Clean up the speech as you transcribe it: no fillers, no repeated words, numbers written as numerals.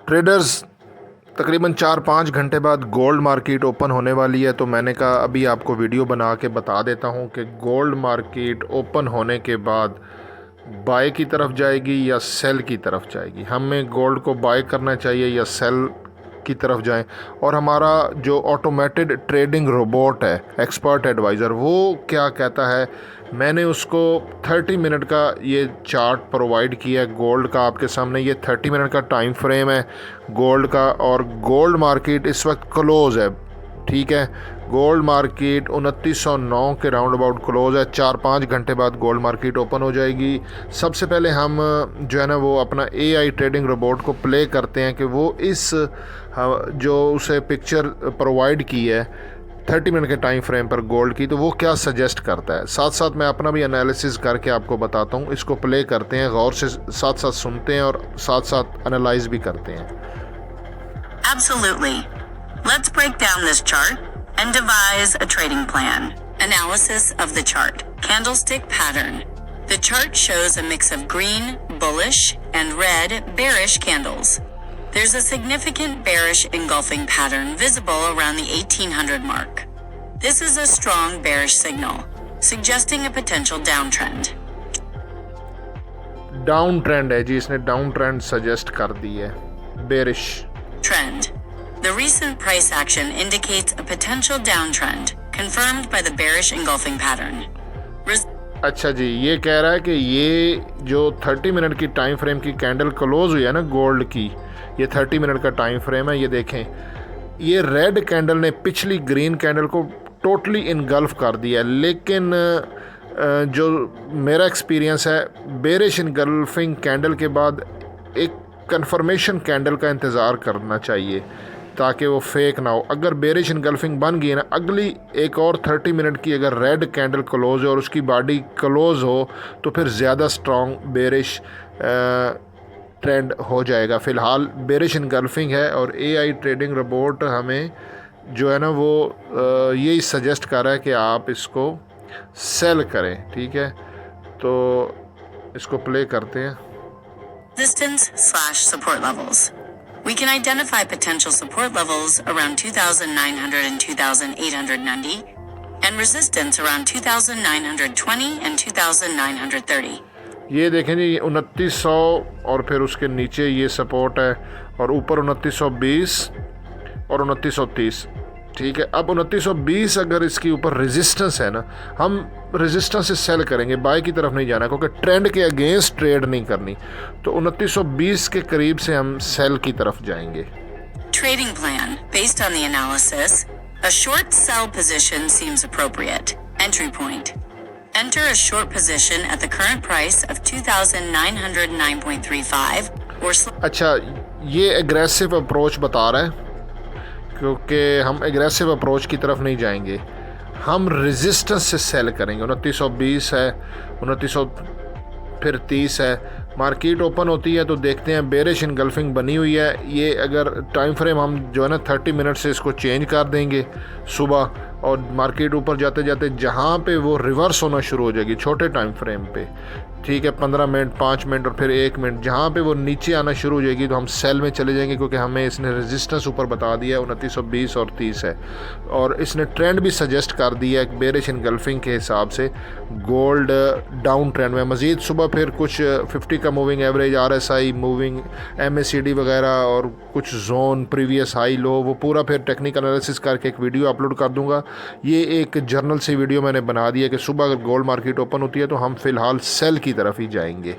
Traders, तकरीबन 4-5 घंटे बाद गोल्ड मार्केट ओपन होने वाली है, तो मैंने कहा अभी आपको वीडियो बना के बता देता हूं कि गोल्ड मार्केट ओपन होने के बाद बाय की तरफ जाएगी या सेल की तरफ जाएगी। हमें गोल्ड को बाय करना चाहिए या सेल की तरफ जाएं। और हमारा जो ऑटोमेटेड ट्रेडिंग रोबोट है, एक्सपर्ट एडवाइज़र, वो क्या कहता है, मैंने उसको 30 मिनट का ये चार्ट प्रोवाइड किया है गोल्ड का आपके सामने। ये 30 मिनट का टाइम फ्रेम है गोल्ड का, और गोल्ड मार्केट इस वक्त क्लोज़ है, ठीक है। गोल्ड मार्केट 2909 के राउंड अबाउट क्लोज़ है। 4-5 घंटे बाद गोल्ड मार्केट ओपन हो जाएगी। सबसे पहले हम जो है ना वो अपना AI ट्रेडिंग रोबोट को प्ले करते हैं कि वो इस जो उसे पिक्चर प्रोवाइड की है 30 मिनट के टाइम फ्रेम पर गोल्ड की, तो वो क्या सजेस्ट करता है। साथ साथ मैं अपना भी एनालिसिस करके आपको बताता हूँ। इसको प्ले करते हैं, गौर से साथ साथ सुनते हैं और साथ साथ एनालाइज भी करते हैं। Absolutely. Let's break down this chart and devise a trading plan. Analysis of the chart. Candlestick pattern. The chart shows a mix of green, bullish, and red, bearish candles. There's a significant bearish engulfing pattern visible around the 1800 mark. This is a strong bearish signal, suggesting a potential downtrend. Down trend है जी, इसने down trend suggest कर दी है, bearish Trend. The recent price action indicates a potential downtrend, confirmed by the bearish engulfing pattern. अच्छा जी, ये कह रहा है कि ये जो 30 मिनट की टाइम फ्रेम की कैंडल क्लोज हुई है ना गोल्ड की, ये 30 मिनट का टाइम फ्रेम है। ये देखें, ये रेड कैंडल ने पिछली ग्रीन कैंडल को टोटली इनगल्फ कर दिया है, लेकिन जो मेरा एक्सपीरियंस है, बेरिश इनगल्फिंग कैंडल के बाद एक कंफर्मेशन कैंडल का इंतज़ार करना चाहिए ताकि वो फेक ना हो। अगर बेरिश इनगल्फिंग बन गई ना, अगली एक और 30 मिनट की अगर रेड कैंडल क्लोज हो और उसकी बॉडी क्लोज हो, तो फिर ज़्यादा स्ट्रॉन्ग बेरिश ट्रेंड हो जाएगा। फ़िलहाल बेरिश इनगल्फिंग है और AI ट्रेडिंग रोबोट हमें जो है ना वो यही सजेस्ट कर रहा है कि आप इसको सेल करें, ठीक है। तो इसको प्ले करते हैं। Resistance/support levels. We can identify potential support levels around 2,900 and 2,890, and resistance around 2,920 and 2,930. ये देखें जी, 2900 और फिर उसके नीचे ये सपोर्ट है और ऊपर 2920 और 2930, ठीक है। अब 2920 अगर इसके ऊपर रेजिस्टेंस है ना, हम रेजिस्टेंस से सेल करेंगे, बाय की तरफ नहीं जाना, क्योंकि ट्रेंड के अगेंस्ट ट्रेड नहीं करनी। तो 2920 के करीब से हम सेल की तरफ जाएंगे। Trading plan based on the analysis. A short sell position seems appropriate. Entry point. Enter a short position at the current price of 2,909.35 or अच्छा, ये एग्रेसिव अप्रोच बता रहा है, क्योंकि हम एग्रेसिव अप्रोच की तरफ नहीं जाएंगे, हम रेजिस्टेंस से सेल करेंगे। 2920 है, 2900 फिर 30 है। मार्केट ओपन होती है तो देखते हैं बेरिश इनगल्फिंग बनी हुई है। ये अगर टाइम फ्रेम हम जो है ना 30 मिनट से इसको चेंज कर देंगे सुबह, और मार्केट ऊपर जाते जाते जहाँ पे वो रिवर्स होना शुरू हो जाएगी छोटे टाइम फ्रेम पे, ठीक है, 15 मिनट, 5 मिनट और फिर 1 मिनट, जहाँ पे वो नीचे आना शुरू हो जाएगी तो हम सेल में चले जाएंगे, क्योंकि हमें इसने रेजिस्टेंस ऊपर बता दिया है 2920 और 30 है। और इसने ट्रेंड भी सजेस्ट कर दिया है बेरिश इनगल्फिंग के हिसाब से गोल्ड डाउन ट्रेंड में। मज़ीद सुबह फिर कुछ 50 का moving average, RSI moving, MACD वगैरह और कुछ जोन, प्रीवियस हाई लो, वो पूरा फिर टेक्निकल एनालिसिस करके एक वीडियो अपलोड कर दूंगा। ये एक जर्नल से वीडियो मैंने बना दिया कि सुबह अगर गोल्ड मार्केट ओपन होती है तो हम फ़िलहाल सेल की तरफ ही जाएंगे।